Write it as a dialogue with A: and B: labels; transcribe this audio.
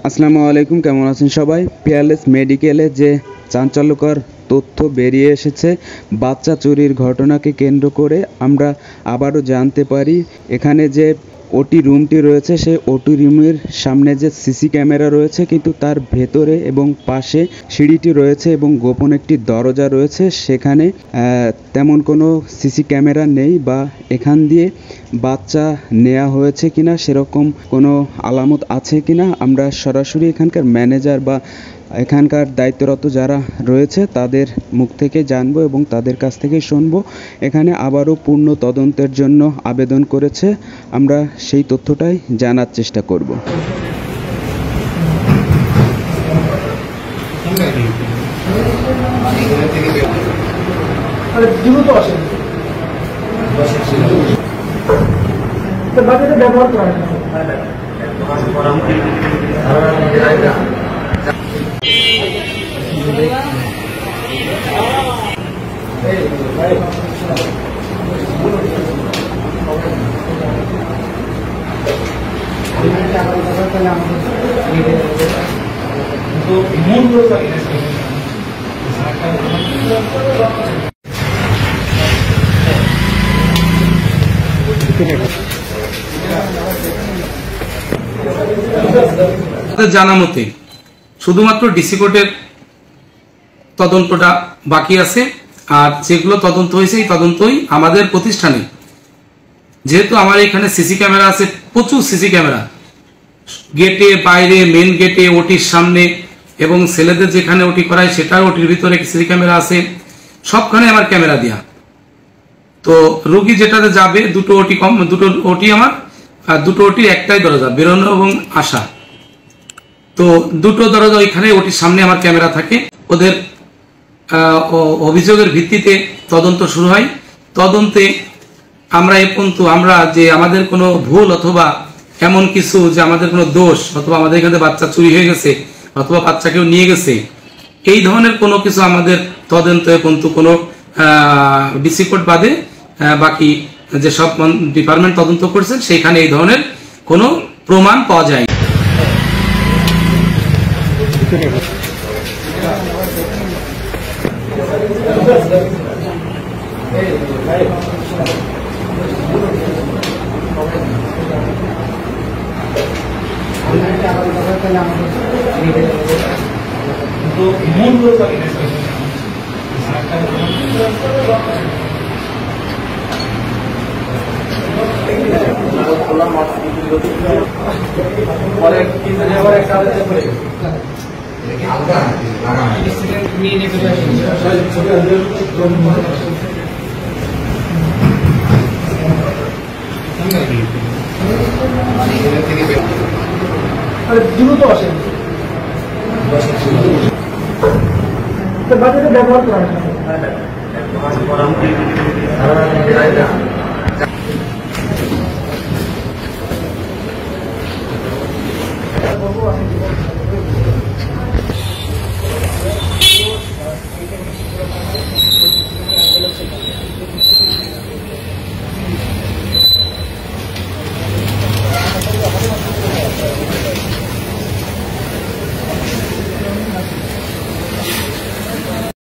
A: আসসালামু আলাইকুম, কেমন আছেন সবাই? পিয়ারলেস মেডিকেলে যে চাঞ্চল্যকর তথ্য বেরিয়ে এসেছে, বাচ্চা চুরির ঘটনাকে কেন্দ্র করে আমরা আবারও জানতে পারি এখানে যে ওটি রুমটি রয়েছে সেই ওটি রুমের সামনে যে সিসি ক্যামেরা রয়েছে, কিন্তু তার ভেতরে এবং পাশে সিঁড়িটি রয়েছে এবং গোপন একটি দরজা রয়েছে, সেখানে তেমন কোনো সিসি ক্যামেরা নেই বা এখান দিয়ে বাচ্চা নেওয়া হয়েছে কিনা সেরকম কোনো আলামত আছে কিনা আমরা সরাসরি এখানকার ম্যানেজার বা এখানকার দায়িত্বরত যারা রয়েছে তাদের মুখ থেকে জানবো এবং তাদের কাছ থেকে শুনবো। এখানে আবারও পূর্ণ তদন্তের জন্য আবেদন করেছে, আমরা সেই তথ্যটাই জানার চেষ্টা করব।
B: ব্যবহার করা
C: জানা মতে শুধুমাত্র ডিসি কোর্টের তদন্তটা বাকি আছে, আর যেগুলো তদন্ত হয়েছে এই তদন্তই আমাদের প্রতিষ্ঠানে, যেহেতু আমার এখানে সিসি ক্যামেরা আছে, প্রচুর সিসি ক্যামেরা গেটে, বাইরে, মেন গেটে, ওটির সামনে এবং ছেলেদের যেখানে ওটি করায় সেটার ওটির ভিতরে সিসি ক্যামেরা আছে, সবখানে আমার ক্যামেরা দেয়া। তো রোগী যেটাতে যাবে দুটো ওটি আমার, আর দুটো ওটির একটাই দরজা, বেরোনো এবং আসা। তো দুটো দরজা ওইখানে ওটির সামনে আমার ক্যামেরা থাকে। ওদের অভিযোগের ভিত্তিতে তদন্ত শুরু হয়। তদন্তে আমরা এ পর্যন্ত আমরা যে আমাদের কোনো ভুল অথবা এমন কিছু যে আমাদের কোনো দোষ অথবা আমাদের এখানে বাচ্চা চুরি হয়ে গেছে অথবা বাচ্চা কেউ নিয়ে গেছে, এই ধরনের কোনো কিছু আমাদের তদন্তে পর্যন্ত কোনো ডিসি কোর্ট বাদে বাকি যেসব ডিপার্টমেন্ট তদন্ত করছেন সেখানে এই ধরনের কোনো প্রমাণ পাওয়া যায়।
B: দ্রুত আসেন, বাজারে ব্যবহার করা